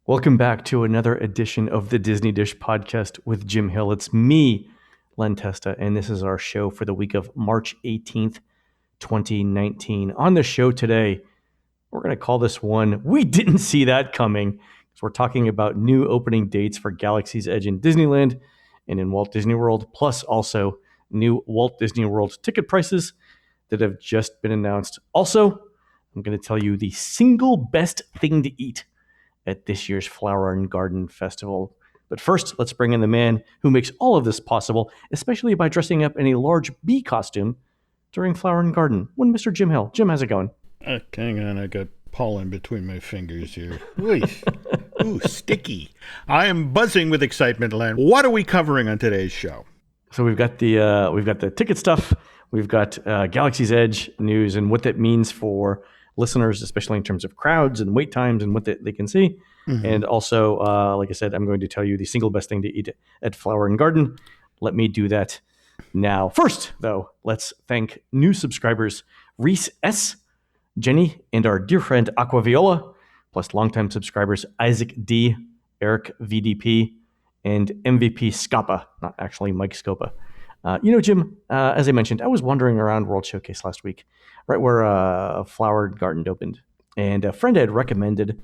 Welcome back to another edition of the Disney Dish podcast with Jim Hill. It's me, Len Testa, and this is our show for the week of March 18th, 2019. On the show today, we're going to call this one, We Didn't See That Coming. So we're talking about new opening dates for Galaxy's Edge in Disneyland and in Walt Disney World, plus also new Walt Disney World ticket prices that have just been announced. Also, I'm going to tell you the single best thing to eat at this year's Flower and Garden Festival. But first, let's bring in the man who makes all of this possible, especially by dressing up in a large bee costume during Flower and Garden. One Mr. Jim Hill. Jim, how's it going? Hang on, I got pollen between my fingers here. Ooh, sticky. I am buzzing with excitement, Len. What are we covering on today's show? So we've got the ticket stuff. We've got Galaxy's Edge news and what that means for listeners, especially in terms of crowds and wait times and what they can see. Mm-hmm. And also, like I said, I'm going to tell you the single best thing to eat at Flower and Garden. Let me do that now. First, though, let's thank new subscribers Reese S., Jenny, and our dear friend Aquaviola, plus longtime subscribers Isaac D., Eric VDP, and MVP Scapa, not actually Mike Scopa. Jim, as I mentioned, I was wandering around World Showcase last week, right where Flower Garden opened. And a friend had recommended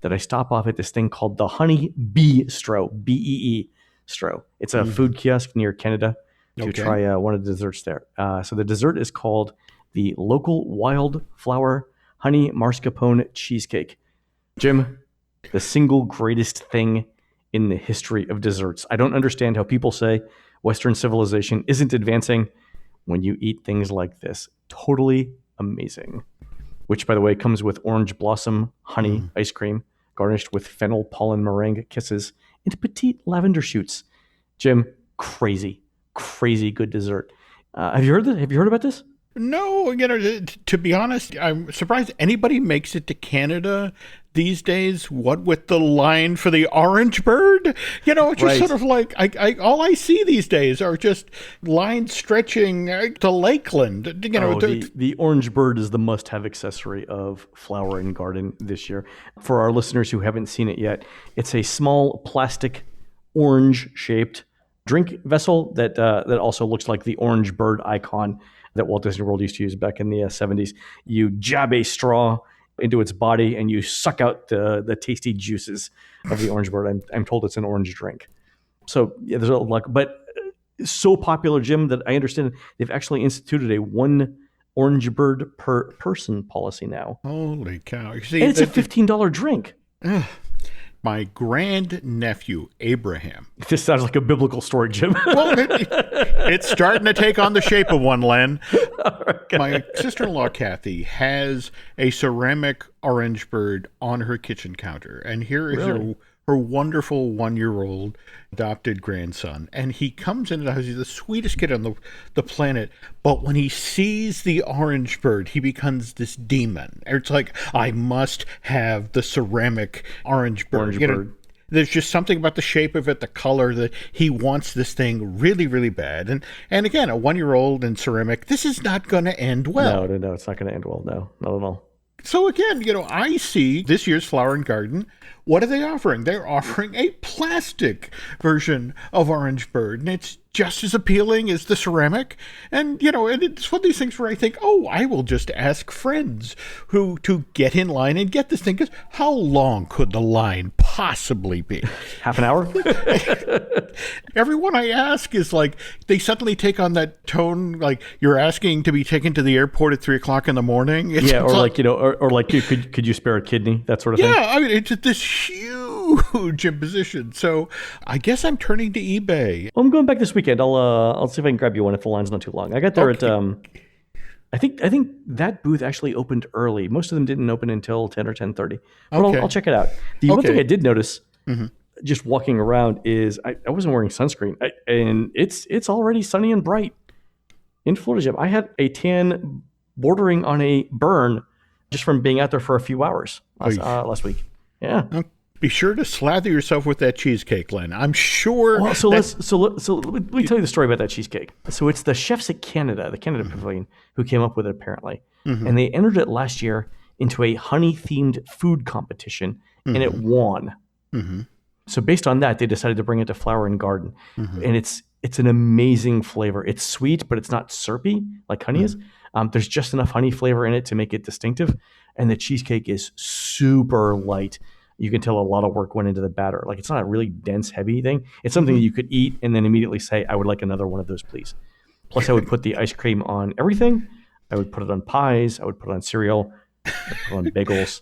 that I stop off at this thing called the Honey Bee-stro, B-E-E Stro. It's a food kiosk near Canada to try one of the desserts there. So the dessert is called the Local Wildflower Honey Mascarpone Cheesecake. Jim, the single greatest thing in the history of desserts. I don't understand how people say Western civilization isn't advancing when you eat things like this. Totally amazing. Which, by the way, comes with orange blossom honey ice cream, garnished with fennel pollen meringue kisses and petite lavender shoots. Jim, crazy good dessert. Have you heard about this? No, to be honest, I'm surprised anybody makes it to Canada these days. What with the line for the orange bird? It's just sort of like all I see these days are just lines stretching to Lakeland. The orange bird is the must-have accessory of Flower and Garden this year. For our listeners who haven't seen it yet, it's a small plastic orange-shaped drink vessel that also looks like the orange bird icon that Walt Disney World used to use back in the 70s. You jab a straw into its body and you suck out the tasty juices of the orange bird. I'm told it's an orange drink. So yeah, there's a lot, but so popular, Jim, that I understand they've actually instituted a one orange bird per person policy now. Holy cow! You see, and it's a $15 drink. My grandnephew, Abraham. This sounds like a biblical story, Jim. Well, it's starting to take on the shape of one, Len. Okay. My sister-in-law, Kathy, has a ceramic orange bird on her kitchen counter. And here is her wonderful 1-year-old adopted grandson. And he comes into the house. He's the sweetest kid on the planet. But when he sees the orange bird, he becomes this demon. It's like, I must have the ceramic orange bird. There's just something about the shape of it, the color, that he wants this thing really, really bad. And again, a 1-year-old in ceramic, this is not going to end well. No, it's not going to end well. No, not at all. So again, I see this year's Flower and Garden. What are they offering? They're offering a plastic version of Orange Bird, and it's just as appealing as the ceramic. And, and it's one of these things where I think, I will just ask friends to get in line and get this thing. Because how long could the line possibly be? Half an hour? Everyone I ask is like, they suddenly take on that tone, like you're asking to be taken to the airport at 3:00 in the morning. It's could you spare a kidney? That sort of thing. Yeah, I mean, it's this huge imposition. So I guess I'm turning to eBay. Well, I'm going back this weekend. I'll see if I can grab you one if the line's not too long. I got there at I think that booth actually opened early. Most of them didn't open until 10 or 10:30. But I'll check it out. The one thing I did notice just walking around is I wasn't wearing sunscreen, and it's already sunny and bright in Florida, Jim. I had a tan bordering on a burn just from being out there for a few hours last week. Yeah. Be sure to slather yourself with that cheesecake, Len. I'm sure. Well, so let me tell you the story about that cheesecake. So it's the chefs at Canada, the Canada Pavilion, who came up with it apparently, and they entered it last year into a honey-themed food competition, and it won. Mm-hmm. So based on that, they decided to bring it to Flower and Garden, Mm-hmm. and it's an amazing flavor. It's sweet, but it's not syrupy like honey is. There's just enough honey flavor in it to make it distinctive, and the cheesecake is super light. You can tell a lot of work went into the batter. Like it's not a really dense, heavy thing. It's something that you could eat and then immediately say, "I would like another one of those, please." Plus, I would put the ice cream on everything. I would put it on pies. I would put it on cereal. I would put it on bagels.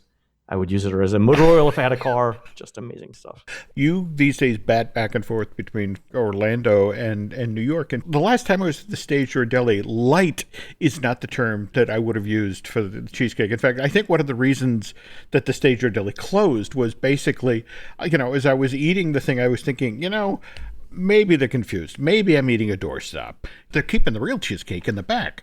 I would use it as a motor oil if I had a car. Just amazing stuff. You these days bat back and forth between Orlando and New York. And the last time I was at the Stage Door Deli, light is not the term that I would have used for the cheesecake. In fact, I think one of the reasons that the Stage Door Deli closed was basically, as I was eating the thing, I was thinking, maybe they're confused. Maybe I'm eating a doorstop. They're keeping the real cheesecake in the back.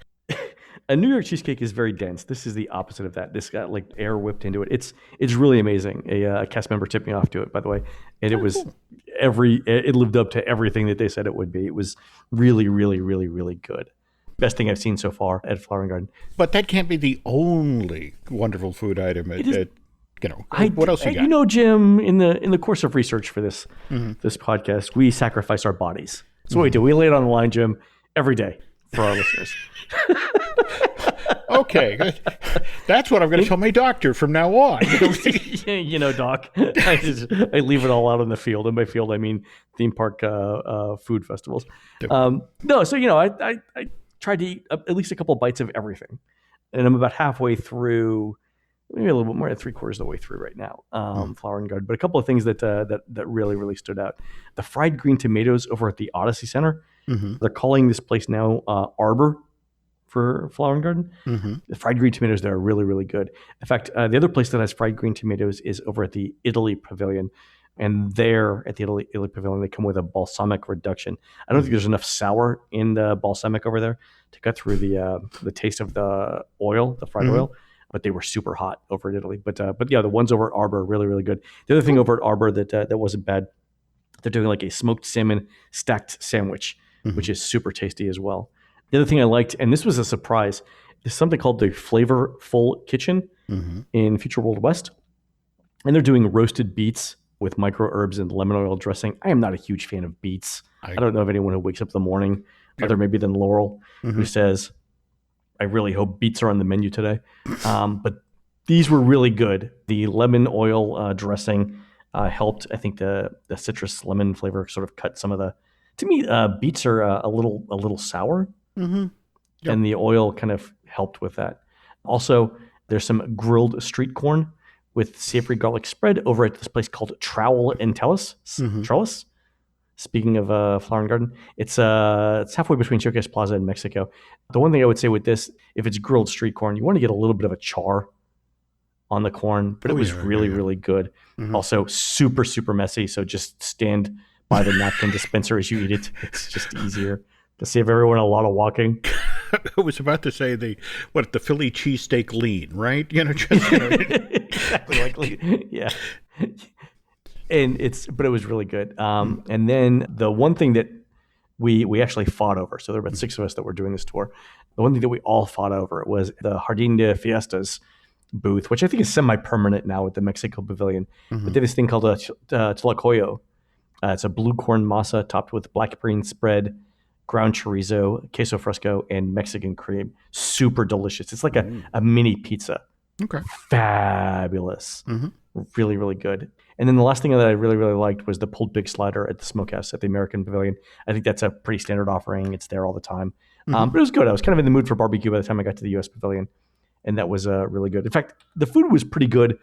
A New York cheesecake is very dense. This is the opposite of that. This got like air whipped into it. It's really amazing. A cast member tipped me off to it, by the way, and it was it lived up to everything that they said it would be. It was really, really, really, really good. Best thing I've seen so far at Flower and Garden. But that can't be the only wonderful food item what else you got? Jim, in the course of research for this podcast, we sacrifice our bodies. That's what we do. We lay it on the line, Jim, every day for our listeners. Okay, that's what I'm going to tell my doctor from now on. Doc, I leave it all out in the field. In my field, I mean theme park food festivals. No, so I tried to eat at least a couple bites of everything, and I'm about halfway through, maybe a little bit more than 3/4 of the way through right now. Flower and Garden, but a couple of things that really, really stood out. The fried green tomatoes over at the Odyssey Center. Mm-hmm. They're calling this place now Arbor for Flower and Garden. Mm-hmm. The fried green tomatoes there are really, really good. In fact, the other place that has fried green tomatoes is over at the Italy Pavilion. And there at the Italy Pavilion, they come with a balsamic reduction. I don't think there's enough sour in the balsamic over there to cut through the taste of the oil, the fried oil. But they were super hot over at Italy. But yeah, the ones over at Arbor are really, really good. The other thing over at Arbor that wasn't bad, they're doing like a smoked salmon stacked sandwich, which is super tasty as well. The other thing I liked, and this was a surprise, is something called the Flavorful Kitchen in Future World West. And they're doing roasted beets with micro herbs and lemon oil dressing. I am not a huge fan of beets. I don't know of anyone who wakes up in the morning, other maybe than Laurel, who says, I really hope beets are on the menu today. But these were really good. The lemon oil dressing helped. I think the citrus lemon flavor sort of cut some of the. To me, beets are a little sour, and the oil kind of helped with that. Also, there's some grilled street corn with savory garlic spread over at this place called Trowel and Trellis. Trellis. Speaking of Flower and Garden, it's halfway between Showcase Plaza and Mexico. The one thing I would say with this, if it's grilled street corn, you want to get a little bit of a char on the corn, but it was really good. Also, super, super messy. So just stand by the napkin dispenser as you eat it. It's just easier to save everyone a lot of walking. I was about to say the Philly cheesesteak lean, right? Exactly like lean. Yeah. But it was really good. And then the one thing that we actually fought over, so there were about 6 of us that were doing this tour. The one thing that we all fought over was the Jardín de Fiestas booth, which I think is semi-permanent now at the Mexico Pavilion. But they have this thing called a tlacoyo. It's a blue corn masa topped with black bean spread, ground chorizo, queso fresco, and Mexican cream. Super delicious. It's like a mini pizza. Okay. Fabulous. Really, really good. And then the last thing that I really, really liked was the pulled pig slider at the Smokehouse at the American Pavilion. I think that's a pretty standard offering. It's there all the time. But it was good. I was kind of in the mood for barbecue by the time I got to the U.S. Pavilion. And that was really good. In fact, the food was pretty good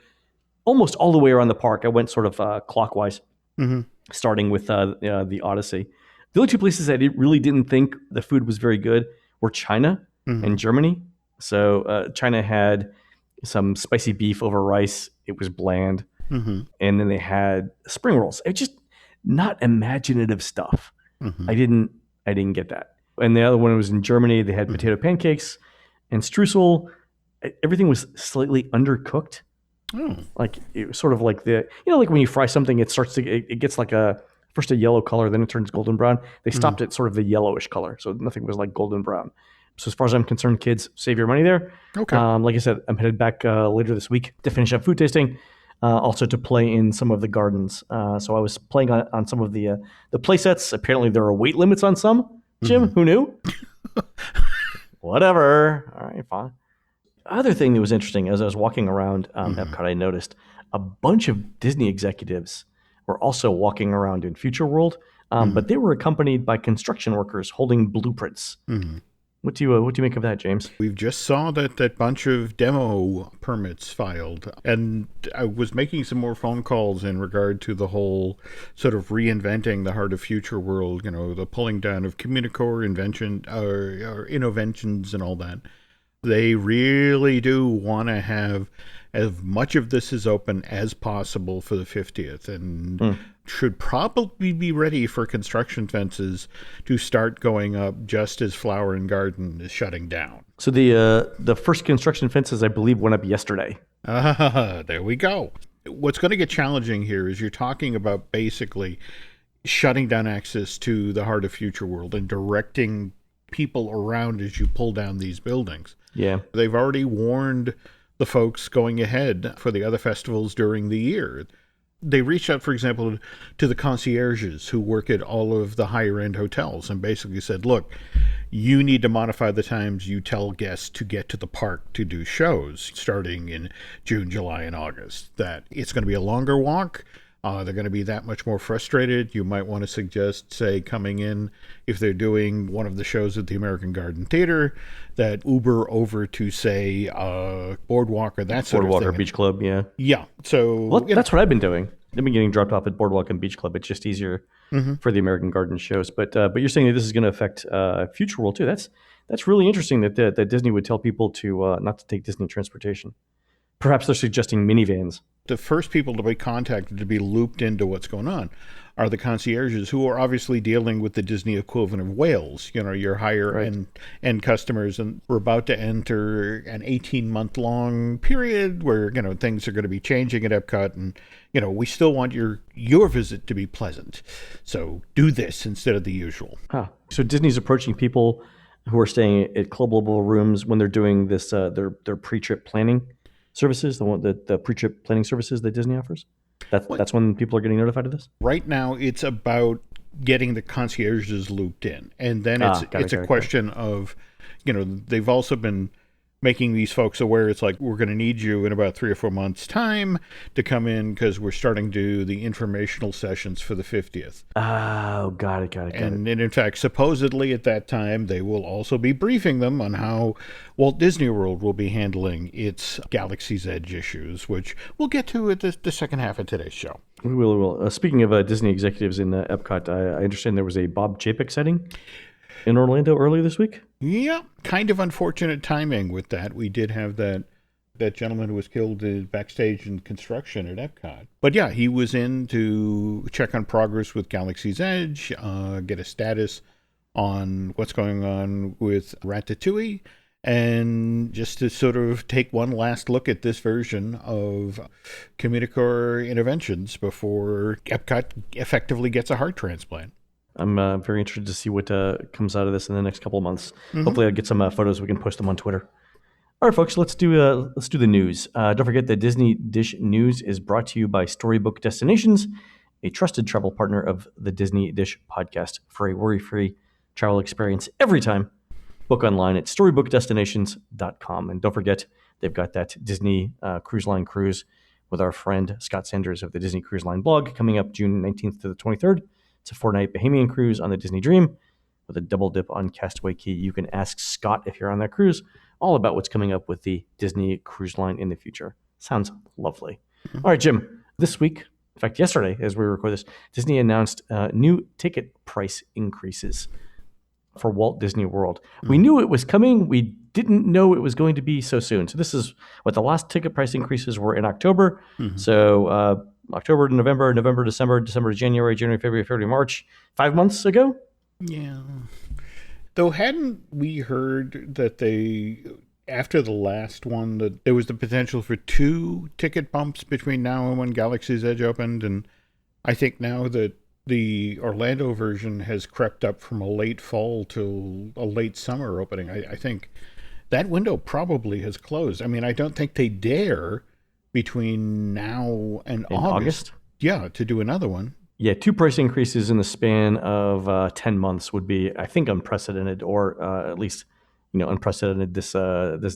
almost all the way around the park. I went sort of clockwise, starting with the Odyssey. The only 2 places I really didn't think the food was very good were China and Germany. So China had some spicy beef over rice. It was bland. And then they had spring rolls. It's just not imaginative stuff. I didn't get that. And the other one was in Germany. They had potato pancakes and streusel. Everything was slightly undercooked. Like it was sort of like like when you fry something, it gets like first a yellow color, then it turns golden brown. They stopped at sort of the yellowish color, so nothing was like golden brown. So as far as I'm concerned, kids, save your money there. Okay. Like I said, I'm headed back later this week to finish up food tasting. also to play in some of the gardens. So I was playing on some of the play sets. Apparently there are weight limits on some. Jim, who knew? Whatever. All right, fine. Other thing that was interesting, as I was walking around Epcot, I noticed a bunch of Disney executives were also walking around in Future World, but they were accompanied by construction workers holding blueprints. What do you make of that, James? We've just saw that bunch of demo permits filed, and I was making some more phone calls in regard to the whole sort of reinventing the Heart of Future World, the pulling down of Communicore invention or innovations and all that. They really do want to have as much of this as open as possible for the 50th, and should probably be ready for construction fences to start going up just as Flower and Garden is shutting down. So the first construction fences, I believe, went up yesterday. There we go. What's going to get challenging here is you're talking about basically shutting down access to the Heart of Future World and directing people around as you pull down these buildings. Yeah. They've already warned the folks going ahead for the other festivals during the year. They reached out, for example, to the concierges who work at all of the higher-end hotels and basically said, look, you need to modify the times you tell guests to get to the park to do shows starting in June, July, and August. That it's going to be a longer walk. They're going to be that much more frustrated. You might want to suggest, say, coming in, if they're doing one of the shows at the American Garden Theater, that Uber over to, say, Boardwalk or that sort of thing. Boardwalk or Beach Club, yeah. Yeah. So that's what I've been doing. I've been getting dropped off at Boardwalk and Beach Club. It's just easier for the American Garden shows. But you're saying that this is going to affect Future World too. That's really interesting that Disney would tell people to not to take Disney transportation. Perhaps they're suggesting minivans. The first people to be contacted to be looped into what's going on are the concierges, who are obviously dealing with the Disney equivalent of whales, your higher end customers. And we're about to enter an 18-month-long period where, things are going to be changing at Epcot. And, we still want your visit to be pleasant. So do this instead of the usual. So Disney's approaching people who are staying at club level rooms when they're doing this, their pre-trip planning services, the pre-trip planning services that Disney offers. That's when people are getting notified of this? Right now, it's about getting the concierges looped in. And then it's a question of, they've also been making these folks aware. It's like, we're going to need you in about 3 or 4 months' time to come in because we're starting to do the informational sessions for the 50th. Oh, got it. And in fact, supposedly at that time, they will also be briefing them on how Walt Disney World will be handling its Galaxy's Edge issues, which we'll get to at the second half of today's show. We will. Speaking of Disney executives in Epcot, I understand there was a Bob Chapek sighting in Orlando earlier this week. Yeah, kind of unfortunate timing with that. We did have that gentleman who was killed backstage in construction at Epcot. But yeah, he was in to check on progress with Galaxy's Edge, get a status on what's going on with Ratatouille, and just to sort of take one last look at this version of Communicore Interventions before Epcot effectively gets a heart transplant. I'm very interested to see what comes out of this in the next couple of months. Hopefully I'll get some photos. We can post them on Twitter. All right, folks, let's do the news. Don't forget that Disney Dish News is brought to you by Storybook Destinations, a trusted travel partner of the Disney Dish podcast. For a worry-free travel experience every time, book online at storybookdestinations.com. And don't forget, they've got that Disney Cruise Line cruise with our friend Scott Sanders of the Disney Cruise Line blog coming up June 19th to the 23rd. It's a 4-night Bahamian cruise on the Disney Dream with a double dip on Castaway Cay. You can ask Scott, if you're on that cruise, all about what's coming up with the Disney Cruise Line in the future. Sounds lovely. All right, Jim, this week, in fact, yesterday, as we record this, Disney announced new ticket price increases for Walt Disney World. We knew it was coming. We didn't know it was going to be so soon. So this is what the last ticket price increases were in October. So October to November, November, December to January, February, March, 5 months ago? Yeah. Though hadn't we heard that after the last one, that there was the potential for 2 ticket bumps between now and when Galaxy's Edge opened? And I think now that the Orlando version has crept up from a late fall to a late summer opening, I think that window probably has closed. I mean, I don't think they dare between now and In August? Yeah, to do another one. Yeah, 2 price increases in the span of 10 months would be, I think, unprecedented, or at least, unprecedented this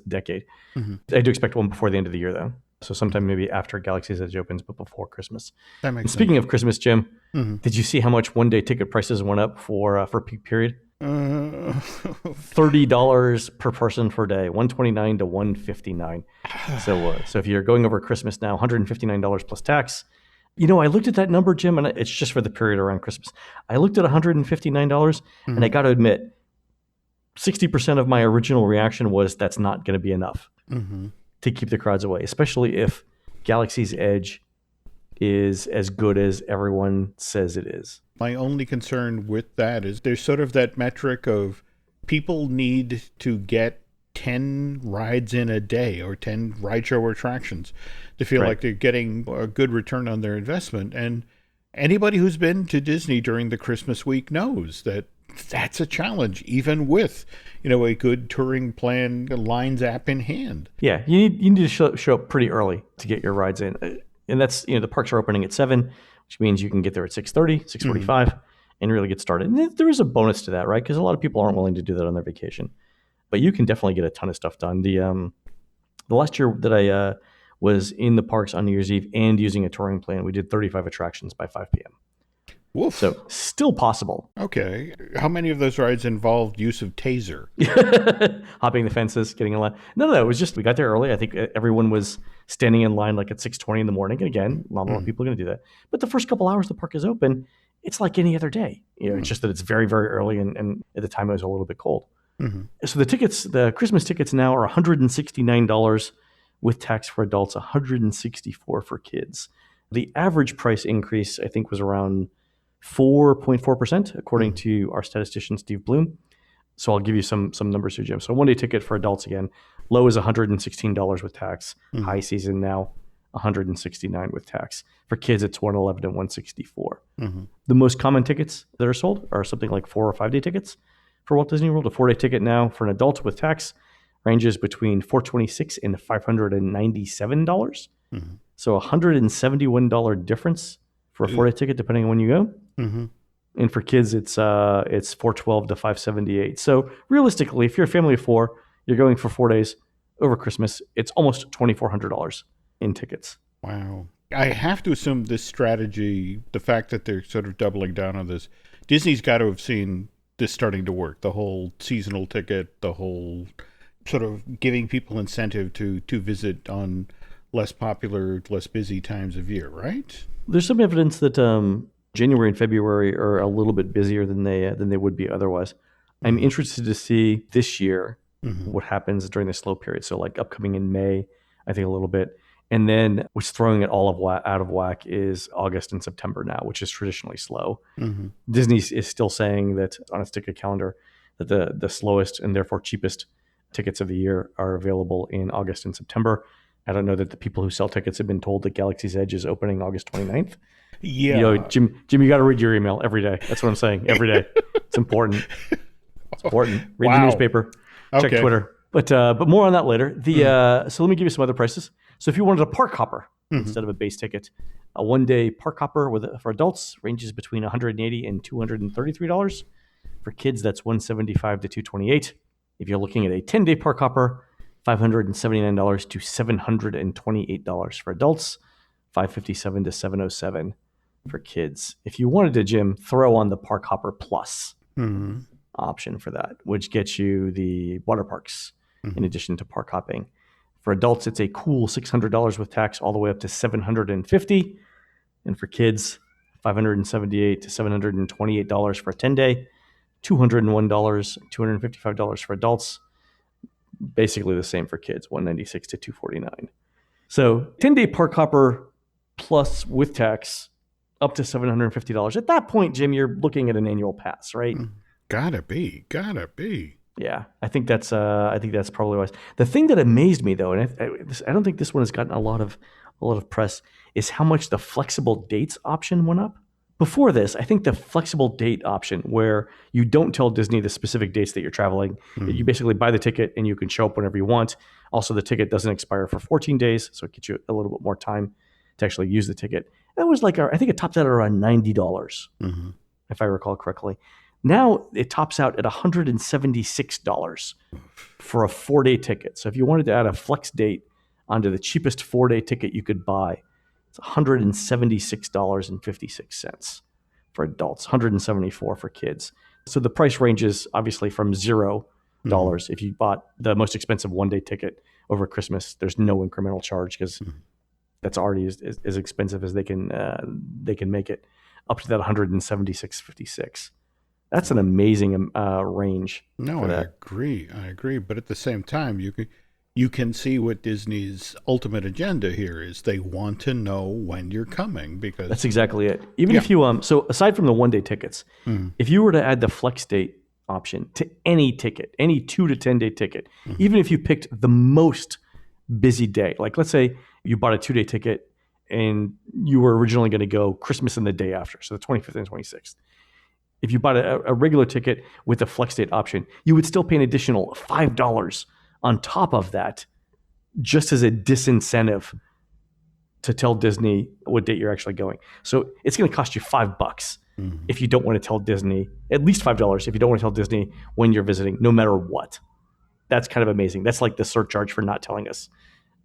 decade. Hmm. I do expect one before the end of the year, though. So sometime maybe after Galaxy's Edge opens, but before Christmas. That And makes speaking sense. of Christmas, Jim, Hmm. did you see how much one-day ticket prices went up for peak period? Uh, $30 per person per day, 129 to 159. So if you're going over Christmas now, $159 plus tax. I looked at that number, Jim, and it's just for the period around Christmas. I looked at $159, and I got to admit, 60% of my original reaction was that's not going to be enough hmm to keep the crowds away, especially if Galaxy's Edge is as good as everyone says it is. My only concern with that is there's sort of that metric of people need to get 10 rides in a day or 10 ride show attractions to feel Right. like they're getting a good return on their investment. And anybody who's been to Disney during the Christmas week knows that that's a challenge, even with, a good touring plan lines app in hand. Yeah, you need to show up pretty early to get your rides in. And that's, the parks are opening at 7, which means you can get there at 6:30, 6:45, and really get started. And there is a bonus to that, right? Because a lot of people aren't willing to do that on their vacation. But you can definitely get a ton of stuff done. The last year that I was in the parks on New Year's Eve and using a touring plan, we did 35 attractions by 5 p.m. Woof. So still possible. Okay. How many of those rides involved use of taser? Hopping the fences, getting in line. No, it was just we got there early. I think everyone was standing in line like at 6:20 in the morning. And again, not a lot of people are going to do that. But the first couple hours the park is open, it's like any other day. It's just that it's very, very early, and at the time it was a little bit cold. So the Christmas tickets now are $169 with tax for adults, $164 for kids. The average price increase, I think, was around 4.4%, according to our statistician, Steve Bloom. So I'll give you some numbers here, Jim. So one-day ticket for adults, again, low is $116 with tax. High season now, $169 with tax. For kids, it's $111 and $164. The most common tickets that are sold are something like 4 or 5-day tickets for Walt Disney World. A 4-day ticket now for an adult with tax ranges between $426 and $597. So $171 difference for a 4-day ticket, depending on when you go. And for kids, it's $412 to $578. So realistically, if you're a family of 4, you're going for 4 days over Christmas, it's almost $2,400 in tickets. Wow. I have to assume this strategy, the fact that they're sort of doubling down on this, Disney's got to have seen this starting to work. The whole seasonal ticket, the whole sort of giving people incentive to visit on less popular, less busy times of year, right? There's some evidence that January and February are a little bit busier than they would be otherwise. I'm interested to see this year what happens during the slow period. So like upcoming in May, I think a little bit. And then what's throwing it all out of whack is August and September now, which is traditionally slow. Disney is still saying that on its ticket calendar that the slowest and therefore cheapest tickets of the year are available in August and September. I don't know that the people who sell tickets have been told that Galaxy's Edge is opening August 29th. Yeah. Jim, you got to read your email every day. That's what I'm saying. Every day. It's important. It's important. Read the newspaper. Check Twitter. But more on that later. So let me give you some other prices. So if you wanted a park hopper instead of a base ticket, a 1-day park hopper for adults ranges between $180 and $233. For kids, that's $175 to $228. If you're looking at a 10-day park hopper, $579 to $728 for adults, $557 to $707 for kids. If you wanted to, Jim, throw on the Park Hopper Plus option for that, which gets you the water parks in addition to park hopping. For adults, it's a cool $600 with tax all the way up to $750. And for kids, $578 to $728 for a 10-day, $201, $255 for adults. Basically the same for kids, $196 to $249. So 10-day park hopper plus with tax up to $750. At that point, Jim, you're looking at an annual pass, right? Gotta be. Yeah, I think that's probably wise. The thing that amazed me though, and I don't think this one has gotten a lot of press, is how much the flexible dates option went up. Before this, I think the flexible date option where you don't tell Disney the specific dates that you're traveling, you basically buy the ticket and you can show up whenever you want. Also, the ticket doesn't expire for 14 days, so it gets you a little bit more time to actually use the ticket. That was like, I think it tops out at around $90, if I recall correctly. Now it tops out at $176 for a 4-day ticket. So if you wanted to add a flex date onto the cheapest 4-day ticket you could buy, it's $176.56 for adults, $174 for kids. So the price ranges obviously from $0 if you bought the most expensive 1-day ticket over Christmas. There's no incremental charge because that's already as expensive as they can make it, up to that $176.56. That's an amazing range. No, I agree. But at the same time, you can see what Disney's ultimate agenda here is. They want to know when you're coming, because that's exactly it. Even if you so aside from the 1-day tickets, if you were to add the flex date option to any ticket, any 2 to 10-day ticket, even if you picked the most busy day, like let's say you bought a 2-day ticket and you were originally going to go Christmas and the day after, so the 25th and 26th. If you bought a regular ticket with the flex date option, you would still pay an additional $5 on top of that, just as a disincentive to tell Disney what date you're actually going. So it's going to cost you $5 if you don't want to tell Disney, at least $5 if you don't want to tell Disney when you're visiting, no matter what. That's kind of amazing. That's like the surcharge for not telling us,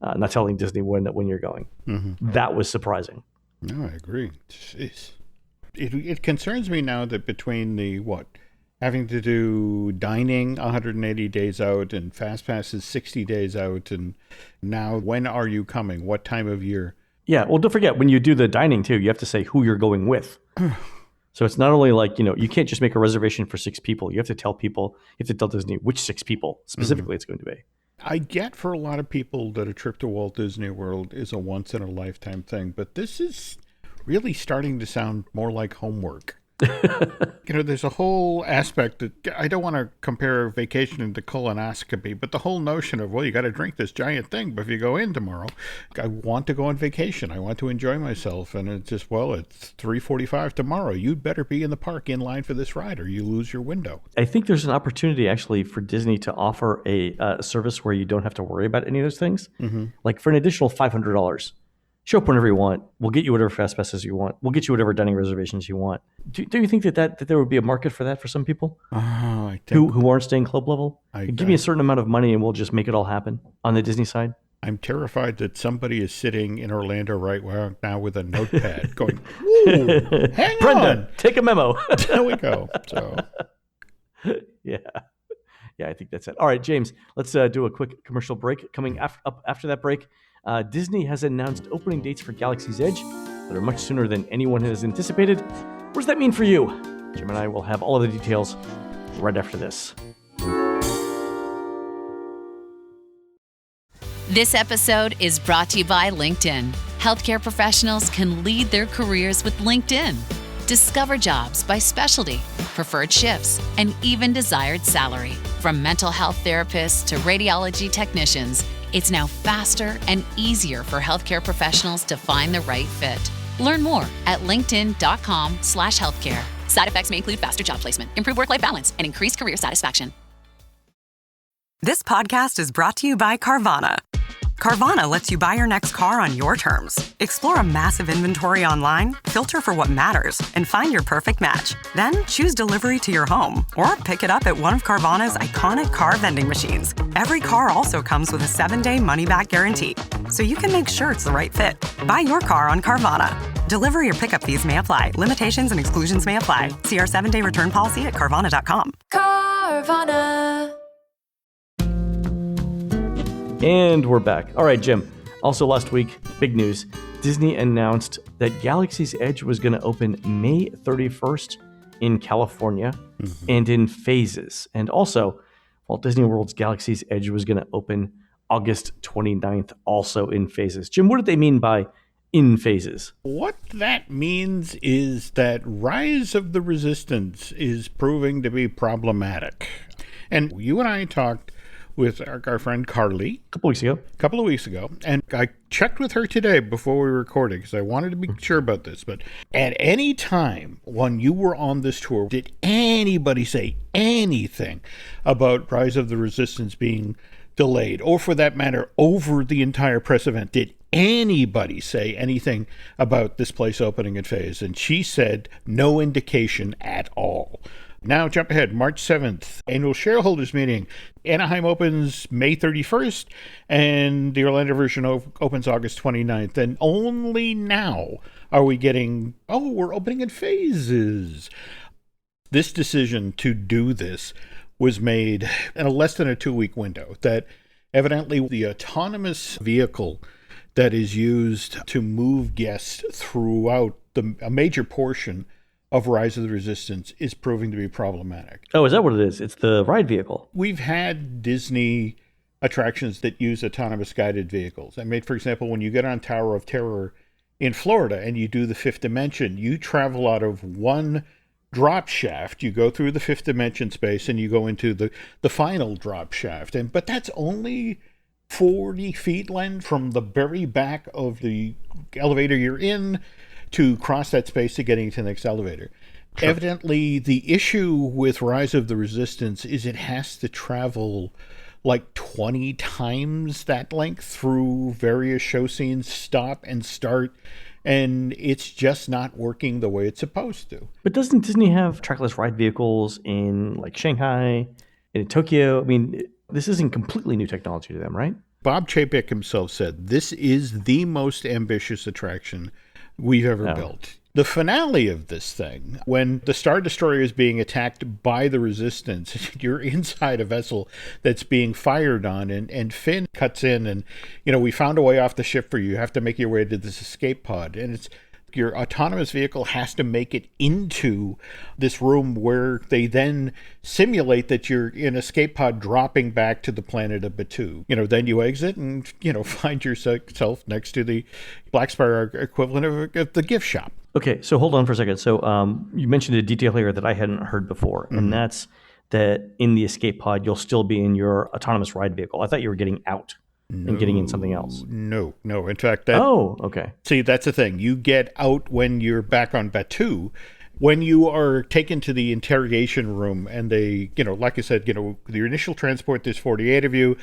not telling Disney when you're going. That was surprising. No, I agree. Jeez. It concerns me now that between the having to do dining 180 days out and fast passes 60 days out, and now when are you coming? What time of year? Yeah, well, don't forget, when you do the dining too, you have to say who you're going with. So it's not only like, you can't just make a reservation for 6 people. You have to tell Disney which 6 people specifically it's going to be. I get for a lot of people that a trip to Walt Disney World is a once in a lifetime thing, but this is really starting to sound more like homework. There's a whole aspect that I don't want to compare vacation to colonoscopy, but the whole notion of, you got to drink this giant thing before you go in tomorrow. I want to go on vacation. I want to enjoy myself. And it's just, it's 3:45 tomorrow. You'd better be in the park in line for this ride or you lose your window. I think there's an opportunity actually for Disney to offer a service where you don't have to worry about any of those things. Like for an additional $500. Show up whenever you want. We'll get you whatever fast passes you want. We'll get you whatever dining reservations you want. Do you think that there would be a market for that for some people who aren't staying club level? Give me a certain amount of money and we'll just make it all happen on the Disney side. I'm terrified that somebody is sitting in Orlando right now with a notepad going, "Ooh, hang Brenda, on. Take a memo." There we go. So, yeah, I think that's it. All right, James, let's do a quick commercial break. Coming up after that break, Disney has announced opening dates for Galaxy's Edge that are much sooner than anyone has anticipated. What does that mean for you? Jim and I will have all of the details right after this. This episode is brought to you by LinkedIn. Healthcare professionals can lead their careers with LinkedIn. Discover jobs by specialty, preferred shifts, and even desired salary. From mental health therapists to radiology technicians, it's now faster and easier for healthcare professionals to find the right fit. Learn more at linkedin.com/healthcare. Side effects may include faster job placement, improved work-life balance, and increased career satisfaction. This podcast is brought to you by Carvana. Carvana lets you buy your next car on your terms. Explore a massive inventory online, filter for what matters, and find your perfect match. Then choose delivery to your home or pick it up at one of Carvana's iconic car vending machines. Every car also comes with a 7-day money-back guarantee, so you can make sure it's the right fit. Buy your car on Carvana. Delivery or pickup fees may apply. Limitations and exclusions may apply. See our 7-day return policy at Carvana.com. Carvana. And we're back. All right, Jim. Also last week, big news. Disney announced that Galaxy's Edge was going to open May 31st in California and in phases. And also, Walt Disney World's Galaxy's Edge was going to open August 29th, also in phases. Jim, what did they mean by in phases? What that means is that Rise of the Resistance is proving to be problematic. And you and I talked with our friend Carly A couple weeks ago. a couple of weeks ago. And I checked with her today before we were recording because I wanted to be sure about this. But at any time when you were on this tour, did anybody say anything about Rise of the Resistance being delayed? Or for that matter, over the entire press event, did anybody say anything about this place opening in phase? And she said no indication at all. Now jump ahead, March 7th, annual shareholders meeting. Anaheim opens May 31st, and the Orlando version opens August 29th. And only now are we getting, we're opening in phases. This decision to do this was made in a less than a 2-week window. That evidently the autonomous vehicle that is used to move guests throughout a major portion of Rise of the Resistance is proving to be problematic. Oh, is that what it is? It's the ride vehicle. We've had Disney attractions that use autonomous guided vehicles. I mean, for example, when you get on Tower of Terror in Florida and you do the fifth dimension, you travel out of one drop shaft, you go through the fifth dimension space, and you go into the final drop shaft. But that's only 40 feet, Len, from the very back of the elevator you're in to cross that space to getting to the next elevator. Sure. Evidently, the issue with Rise of the Resistance is it has to travel like 20 times that length through various show scenes, stop and start, and it's just not working the way it's supposed to. But doesn't Disney have trackless ride vehicles in like Shanghai, in Tokyo? I mean, this isn't completely new technology to them, right? Bob Chapek himself said, this is the most ambitious attraction we've ever built. The finale of this thing, when the Star Destroyer is being attacked by the Resistance, you're inside a vessel that's being fired on, and Finn cuts in and, we found a way off the ship for you. You have to make your way to this escape pod. And it's your autonomous vehicle has to make it into this room where they then simulate that you're in escape pod dropping back to the planet of Batuu. Then you exit and, find yourself next to the Black Spire equivalent of the gift shop. Okay, so hold on for a second. So you mentioned a detail here that I hadn't heard before, and that's that in the escape pod, you'll still be in your autonomous ride vehicle. I thought you were getting out. And getting in something else. No. In fact, okay. See, that's the thing. You get out when you're back on Batuu. When you are taken to the interrogation room and they, like I said, your initial transport, there's 48 of you.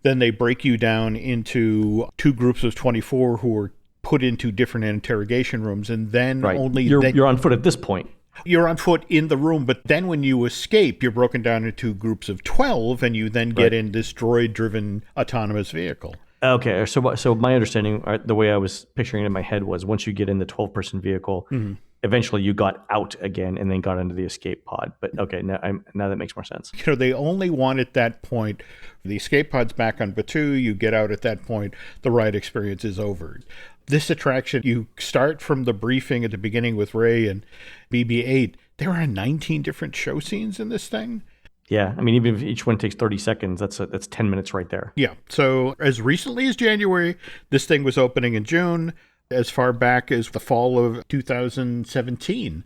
Then they break you down into 2 groups of 24 who are put into different interrogation rooms. And then you're on foot at this point. You're on foot in the room, but then when you escape, you're broken down into groups of 12, and you then get in this droid-driven autonomous vehicle. Okay, so my understanding, the way I was picturing it in my head was once you get in the 12-person vehicle, eventually you got out again and then got into the escape pod. But okay, now that makes more sense. They only want at that point, the escape pod's back on Batuu, you get out at that point, the ride experience is over. This attraction, you start from the briefing at the beginning with Rey and BB-8. There are 19 different show scenes in this thing. Yeah, I mean, even if each one takes 30 seconds, that's 10 minutes right there. Yeah, so as recently as January, this thing was opening in June. As far back as the fall of 2017,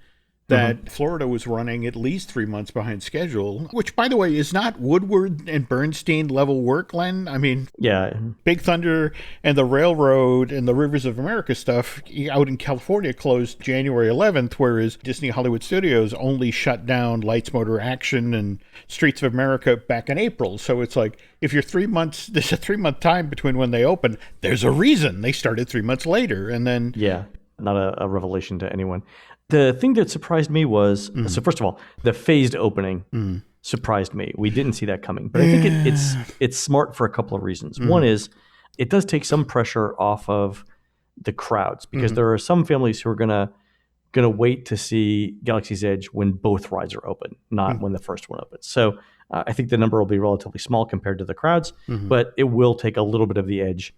that Florida was running at least 3 months behind schedule, which, by the way, is not Woodward and Bernstein level work, Len. I mean, yeah, Big Thunder and the Railroad and the Rivers of America stuff out in California closed January 11th, whereas Disney Hollywood Studios only shut down Lights, Motor, Action and Streets of America back in April. So it's like, if you're 3 months, there's a 3-month time between when they open, there's a reason they started 3 months later. And then... Yeah, not a revelation to anyone. The thing that surprised me was, so first of all, the phased opening surprised me. We didn't see that coming. But I think it's smart for a couple of reasons. One is it does take some pressure off of the crowds because there are some families who are gonna wait to see Galaxy's Edge when both rides are open, not when the first one opens. So I think the number will be relatively small compared to the crowds, but it will take a little bit of the edge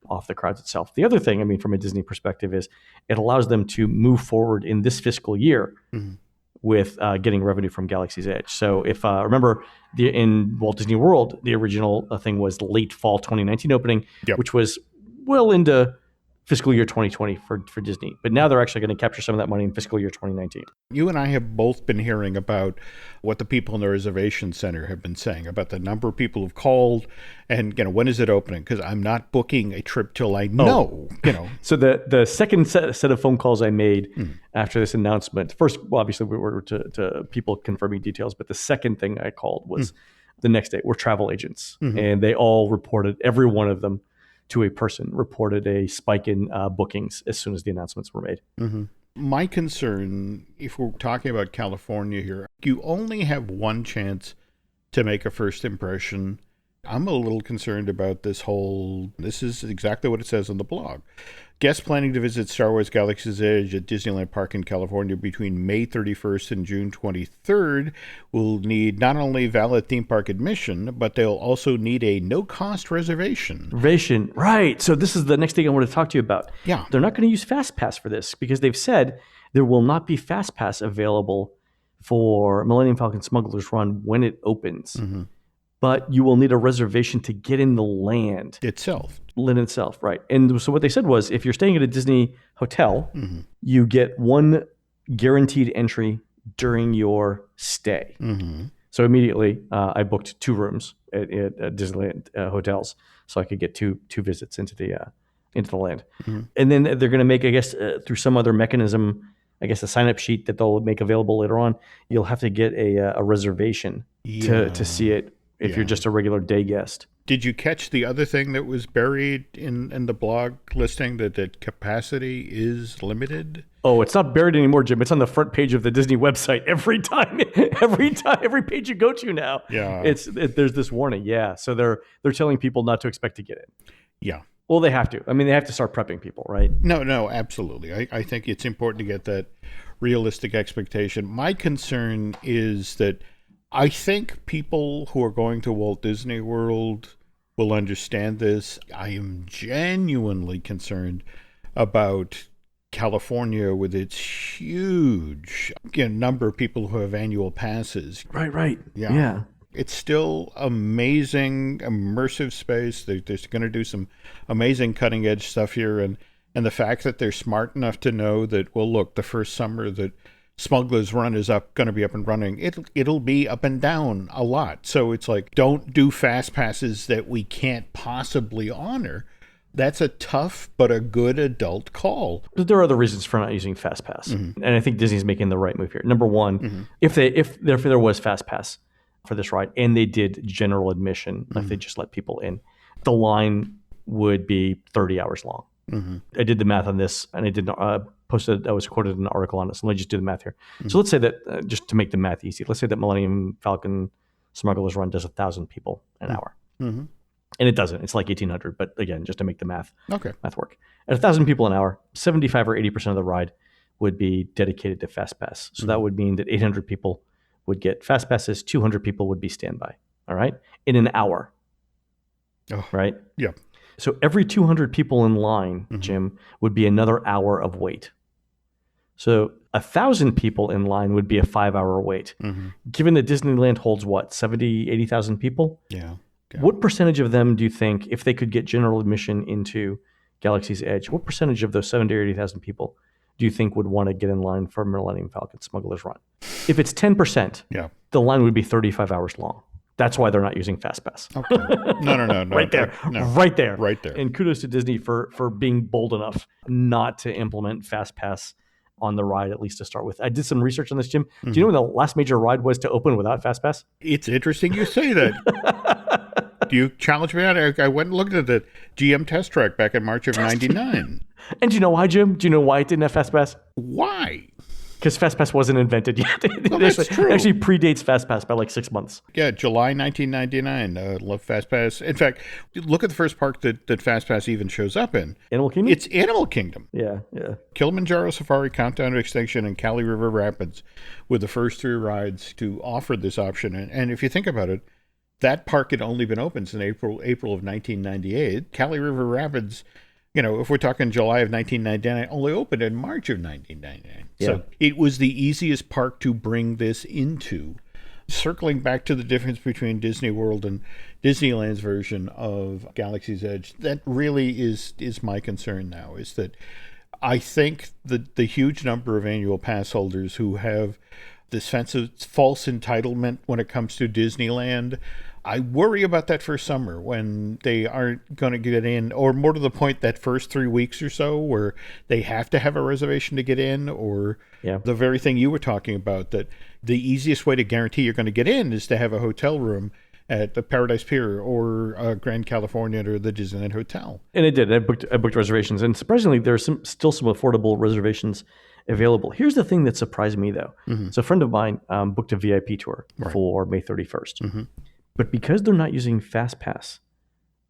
off the crowds itself. The other thing, I mean, from a Disney perspective, is it allows them to move forward in this fiscal year with getting revenue from Galaxy's Edge. So if remember in Walt Disney World, the original thing was late fall 2019 opening, which was well into fiscal year 2020 for Disney. But now they're actually going to capture some of that money in fiscal year 2019. You and I have both been hearing about what the people in the reservation center have been saying about the number of people who've called and, when is it opening? Because I'm not booking a trip till I know, So the second set of phone calls I made after this announcement, first, well, obviously we were to people confirming details, but the second thing I called was the next day. We're travel agents, and they all reported, every one of them to a person reported a spike in bookings as soon as the announcements were made. My concern, if we're talking about California here, you only have one chance to make a first impression. I'm a little concerned about this is exactly what it says on the blog. Guests planning to visit Star Wars Galaxy's Edge at Disneyland Park in California between May 31st and June 23rd will need not only valid theme park admission, but they'll also need a no-cost reservation. Right. So this is the next thing I want to talk to you about. Yeah. They're not going to use FastPass for this because they've said there will not be FastPass available for Millennium Falcon Smuggler's Run when it opens. But you will need a reservation to get in the land itself, right? And so what they said was, if you're staying at a Disney hotel, you get one guaranteed entry during your stay. So immediately, I booked 2 rooms at Disneyland hotels, so I could get two visits into the land. And then they're going to make, I guess, through some other mechanism, I guess a sign-up sheet that they'll make available later on. You'll have to get a reservation to see it. If you're just a regular day guest. Did you catch the other thing that was buried in the blog listing that capacity is limited? Oh, it's not buried anymore, Jim. It's on the front page of the Disney website every page you go to now. Yeah, there's this warning. Yeah, so they're telling people not to expect to get in. Yeah. Well, they have to. I mean, they have to start prepping people, right? No, absolutely. I think it's important to get that realistic expectation. My concern is that I think people who are going to Walt Disney World will understand this. I am genuinely concerned about California with its huge number of people who have annual passes. Right. Yeah. It's still amazing, immersive space. They're going to do some amazing cutting edge stuff here. And the fact that they're smart enough to know that, well, look, the first summer that Smuggler's Run is going to be up and running. It'll be up and down a lot. So it's like, don't do fast passes that we can't possibly honor. That's a tough but a good adult call. But there are other reasons for not using FastPass, and I think Disney's making the right move here. Number one, if there was FastPass for this ride and they did general admission, if they just let people in, the line would be 30 hours long. I did the math on this, and I did posted. I was quoted an article on it. So let me just do the math here. So let's say that just to make the math easy, let's say that Millennium Falcon Smuggler's Run does 1,000 people an hour, and it doesn't. It's like 1,800. But again, just to make the math work, at 1,000 people an hour, 75 or 80% of the ride would be dedicated to FastPass. So that would mean that 800 people would get FastPasses, 200 people would be standby. All right, in an hour. Right. Yeah. So every 200 people in line, Jim, would be another hour of wait. So 1,000 people in line would be a 5-hour wait. Given that Disneyland holds, 70, 80,000 people? Yeah. Okay. What percentage of them do you think, if they could get general admission into Galaxy's Edge, what percentage of those 70 or 80,000 people do you think would want to get in line for Millennium Falcon Smuggler's Run? If it's 10%, the line would be 35 hours long. That's why they're not using FastPass. Okay. No. Right there. No. Right there. Right there. And kudos to Disney for being bold enough not to implement FastPass on the ride, at least to start with. I did some research on this, Jim. Do you know when the last major ride was to open without FastPass? It's interesting you say that. Do you challenge me on it? I went and looked at the GM test track back in March of 99. And do you know why, Jim? Do you know why it didn't have FastPass? Why? Because FastPass wasn't invented yet. That's true. It actually predates FastPass by like 6 months. Yeah, July 1999. Love FastPass. In fact, look at the first park that FastPass even shows up in. Animal Kingdom? It's Animal Kingdom. Yeah. Kilimanjaro Safari, Countdown to Extinction, and Cali River Rapids were the first 3 rides to offer this option. And if you think about it, that park had only been open since April of 1998. Cali River Rapids, if we're talking July of 1999, only opened in March of 1999. Yeah. So it was the easiest park to bring this into. Circling back to the difference between Disney World and Disneyland's version of Galaxy's Edge, that really is my concern now, is that I think the huge number of annual pass holders who have this sense of false entitlement when it comes to Disneyland, I worry about that first summer when they aren't going to get in, or more to the point, that first 3 weeks or so where they have to have a reservation to get in, or the very thing you were talking about, that the easiest way to guarantee you're going to get in is to have a hotel room at the Paradise Pier or Grand Californian or the Disneyland Hotel. And it did. I booked reservations, and surprisingly, there's still some affordable reservations available. Here's the thing that surprised me, though. So a friend of mine booked a VIP tour for May 31st. But because they're not using FastPass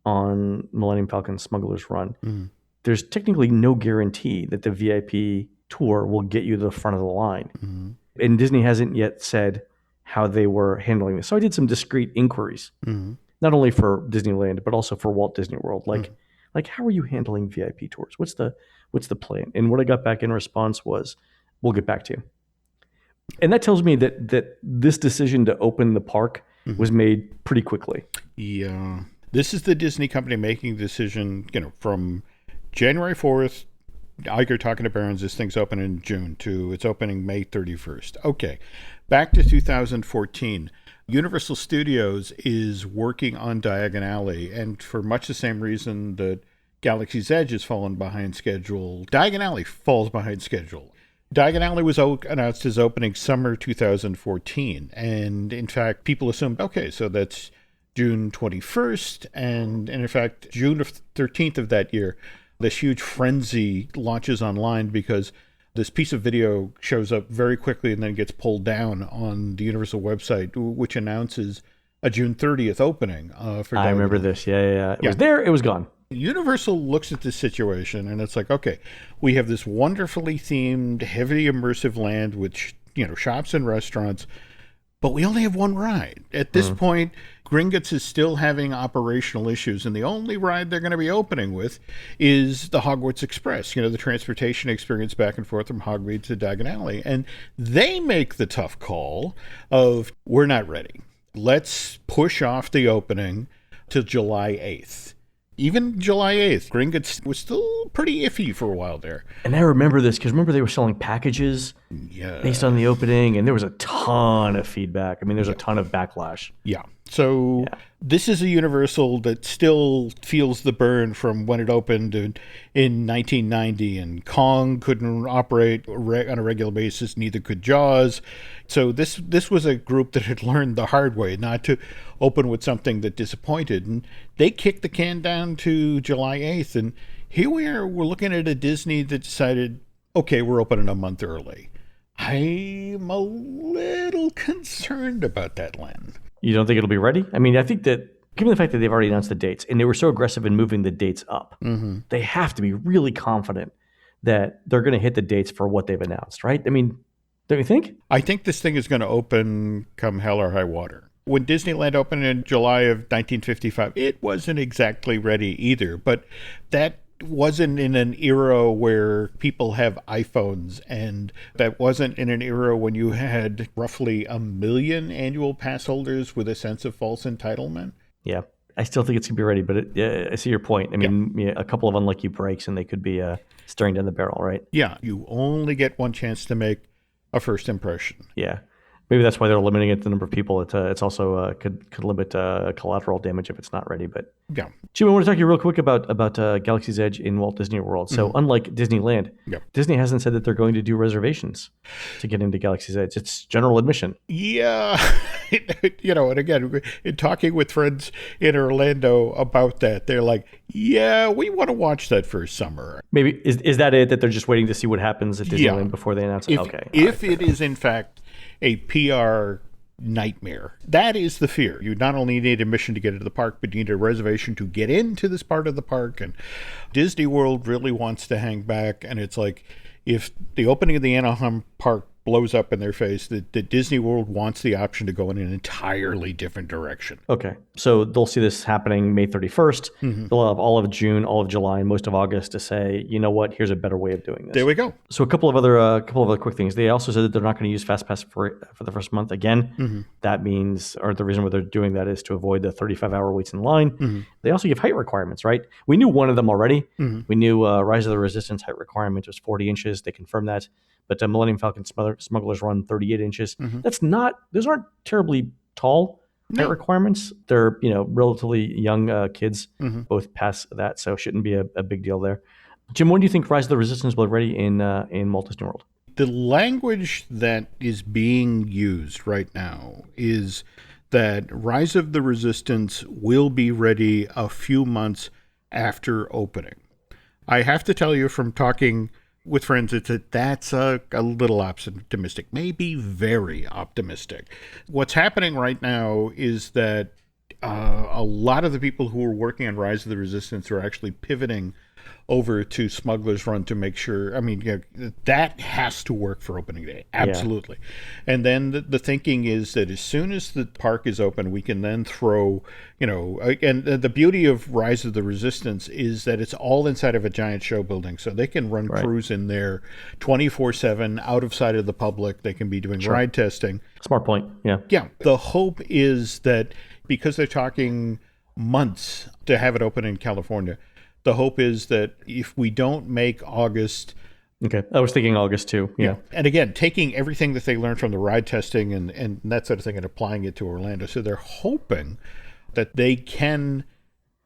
on Millennium Falcon Smuggler's Run, there's technically no guarantee that the VIP tour will get you to the front of the line. And Disney hasn't yet said how they were handling this. So I did some discreet inquiries, not only for Disneyland, but also for Walt Disney World. Like how are you handling VIP tours? What's the plan? And what I got back in response was, we'll get back to you. And that tells me that this decision to open the park was made pretty quickly. Yeah. This is the Disney company making the decision, from January 4th, Iger talking to Barron's, this thing's open in June, to it's opening May 31st. Okay. Back to 2014. Universal Studios is working on Diagon Alley, and for much the same reason that Galaxy's Edge has fallen behind schedule, Diagon Alley falls behind schedule. Diagon Alley was announced as opening summer 2014, and in fact, people assumed, okay, so that's June 21st, and in fact, June 13th of that year, this huge frenzy launches online because this piece of video shows up very quickly and then gets pulled down on the Universal website, which announces a June 30th opening for Diagon. I remember this. Yeah. It was there. It was gone. Universal looks at this situation and it's like, okay, we have this wonderfully themed, heavily immersive land with, shops and restaurants, but we only have one ride. At this point, Gringotts is still having operational issues, and the only ride they're going to be opening with is the Hogwarts Express, the transportation experience back and forth from Hogsmeade to Diagon Alley. And they make the tough call of, we're not ready. Let's push off the opening to July 8th. Even July 8th, Gringotts was still pretty iffy for a while there. And I remember this because they were selling packages based on the opening, and there was a ton of feedback. I mean, there's a ton of backlash. Yeah. So this is a Universal that still feels the burn from when it opened in 1990, and Kong couldn't operate on a regular basis, neither could Jaws. So this was a group that had learned the hard way not to open with something that disappointed, and they kicked the can down to July 8th, and here we're looking at a Disney that decided, okay, we're opening a month early. I'm a little concerned about that, Len. You don't think it'll be ready? I mean, I think that given the fact that they've already announced the dates and they were so aggressive in moving the dates up, they have to be really confident that they're going to hit the dates for what they've announced, right? I mean, don't you think? I think this thing is going to open come hell or high water. When Disneyland opened in July of 1955, it wasn't exactly ready either, but that wasn't in an era where people have iPhones, and that wasn't in an era when you had roughly 1 million annual pass holders with a sense of false entitlement. Yeah, I still think it's going to be ready, but I see your point. I mean, a couple of unlucky breaks and they could be staring down the barrel, right? Yeah, you only get one chance to make a first impression. Yeah. Maybe that's why they're limiting it to the number of people. It's also could limit collateral damage if it's not ready. But yeah, Jim, I want to talk to you real quick about Galaxy's Edge in Walt Disney World. So unlike Disneyland, Disney hasn't said that they're going to do reservations to get into Galaxy's Edge. It's general admission. Yeah, and again, in talking with friends in Orlando about that, they're like, yeah, we want to watch that first summer. Maybe is that it? That they're just waiting to see what happens at Disneyland before they announce it? Okay. If it is in fact a PR nightmare, that is the fear. You not only need admission to get into the park, but you need a reservation to get into this part of the park. And Disney World really wants to hang back. And it's like, if the opening of the Anaheim park blows up in their face that Disney World wants the option to go in an entirely different direction. Okay. So they'll see this happening May 31st. They'll have all of June, all of July, and most of August to say, you know what, here's a better way of doing this. There we go. So a couple of other quick things. They also said that they're not going to use FastPass for the first month again. That means, or the reason why they're doing that is to avoid the 35-hour waits in line. They also give height requirements, right? We knew one of them already. We knew Rise of the Resistance height requirement was 40 inches. They confirmed that. But Millennium Falcon Smugglers Run 38 inches. Those aren't terribly tall height requirements. They're, relatively young kids, both pass that, so shouldn't be a big deal there. Jim, when do you think Rise of the Resistance will be ready in Walt Disney World? The language that is being used right now is that Rise of the Resistance will be ready a few months after opening. I have to tell you from talking with friends, that's a little optimistic, maybe very optimistic. What's happening right now is that a lot of the people who are working on Rise of the Resistance are actually pivoting over to Smuggler's Run to make sure, that has to work for opening day. Absolutely. Yeah. And then the thinking is that as soon as the park is open, we can then throw, and the beauty of Rise of the Resistance is that it's all inside of a giant show building. So they can run crews in there 24/7, out of sight of the public. They can be doing ride testing. Smart point. Yeah. Yeah. The hope is that because they're talking months to have it open in California, the hope is that if we don't make August... Okay, I was thinking August too. Yeah. And again, taking everything that they learned from the ride testing and that sort of thing and applying it to Orlando. So they're hoping that they can,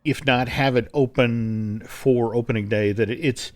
if not have it open for opening day, that it's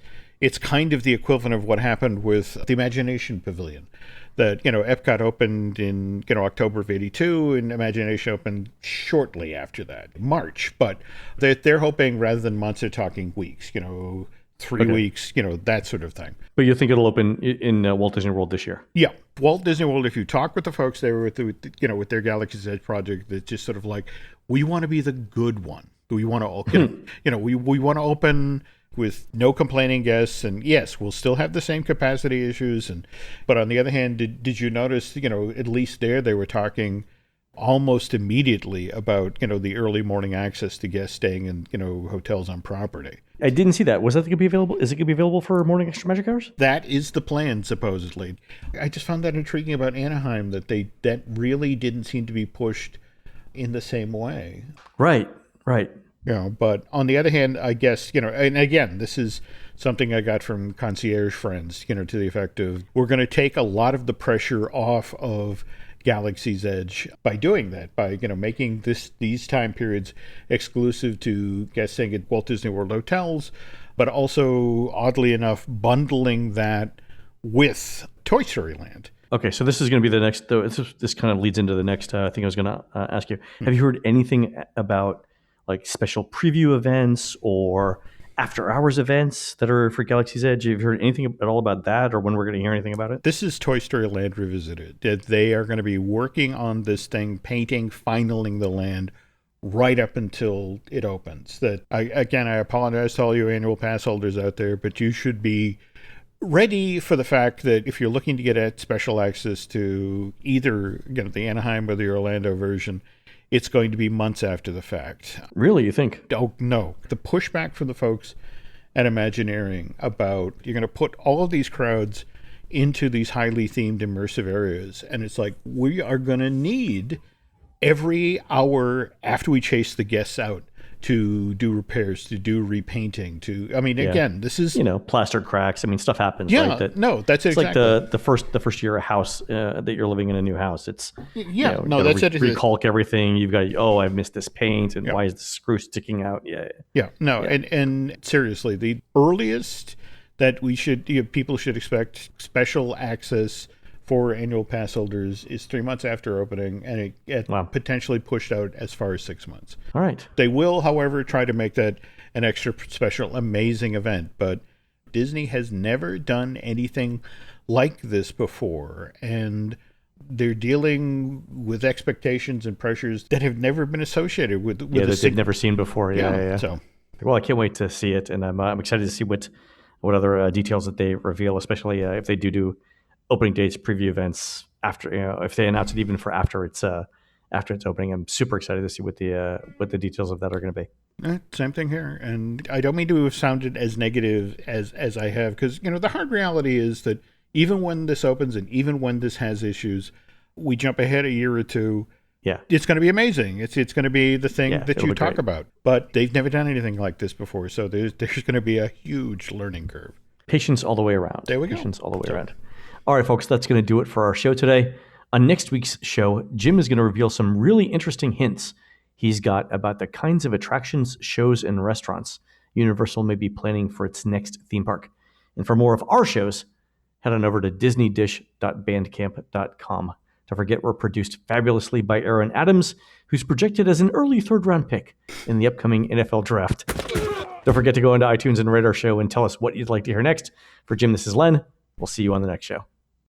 kind of the equivalent of what happened with the Imagination Pavilion. That, Epcot opened in, October of 82 and Imagination opened shortly after that, March. But they're hoping rather than months, they're talking weeks, 3 weeks, that sort of thing. But you think it'll open in Walt Disney World this year? Yeah. Walt Disney World, if you talk with the folks there with their Galaxy's Edge project, it's just sort of like, we want to be the good one. We want to, we want to open with no complaining guests, and yes, we'll still have the same capacity issues. But on the other hand, did you notice, at least there they were talking almost immediately about, the early morning access to guests staying in, hotels on property. I didn't see that. Was that going to be available? Is it going to be available for morning extra magic hours? That is the plan, supposedly. I just found that intriguing about Anaheim, that really didn't seem to be pushed in the same way. Right. But on the other hand, I guess, and again, this is something I got from concierge friends, to the effect of, we're going to take a lot of the pressure off of Galaxy's Edge by doing that, by, making these time periods exclusive to guests staying at Walt Disney World hotels, but also, oddly enough, bundling that with Toy Story Land. Okay, so this is going to be the next, this kind of leads into the next thing I was going to ask you. Have you heard anything about like special preview events or after hours events that are for Galaxy's Edge? Have you heard anything at all about that, or when we're going to hear anything about it? This is Toy Story Land Revisited. They are going to be working on this thing, painting, finaling the land right up until it opens. That I apologize to all you annual pass holders out there, but you should be ready for the fact that if you're looking to get special access to either the Anaheim or the Orlando version, it's going to be months after the fact. Really, you think? Oh, no. The pushback from the folks at Imagineering about you're going to put all of these crowds into these highly themed immersive areas. And it's like, we are going to need every hour after we chase the guests out to do repairs, to do repainting, again, this is... plaster cracks. Stuff happens, yeah, right? That's it's exactly. like the first year a house that you're living in a new house. It's that's it. Recalc everything. You've got, I missed this paint, and why is the screw sticking out? And seriously, the earliest that people should expect special access for annual pass holders is 3 months after opening, and it potentially pushed out as far as 6 months. All right. They will, however, try to make that an extra special, amazing event, but Disney has never done anything like this before, and they're dealing with expectations and pressures that have never been associated with that they've never seen before. Yeah. So, well, I can't wait to see it, and I'm excited to see what other details that they reveal, especially if they do opening dates, preview events after, if they announce it even for after it's opening. I'm super excited to see what the details of that are going to be. Same thing here. And I don't mean to have sounded as negative as I have, because, the hard reality is that even when this opens and even when this has issues, we jump ahead a year or two. Yeah. It's going to be amazing. It's going to be the thing that you talk great. about. But they've never done anything like this before. So there's going to be a huge learning curve. Patience all the way around. There we go. Patience all the way around. All right, folks, that's going to do it for our show today. On next week's show, Jim is going to reveal some really interesting hints he's got about the kinds of attractions, shows, and restaurants Universal may be planning for its next theme park. And for more of our shows, head on over to disneydish.bandcamp.com. Don't forget, we're produced fabulously by Aaron Adams, who's projected as an early third-round pick in the upcoming NFL draft. Don't forget to go into iTunes and rate our show and tell us what you'd like to hear next. For Jim, this is Len. We'll see you on the next show.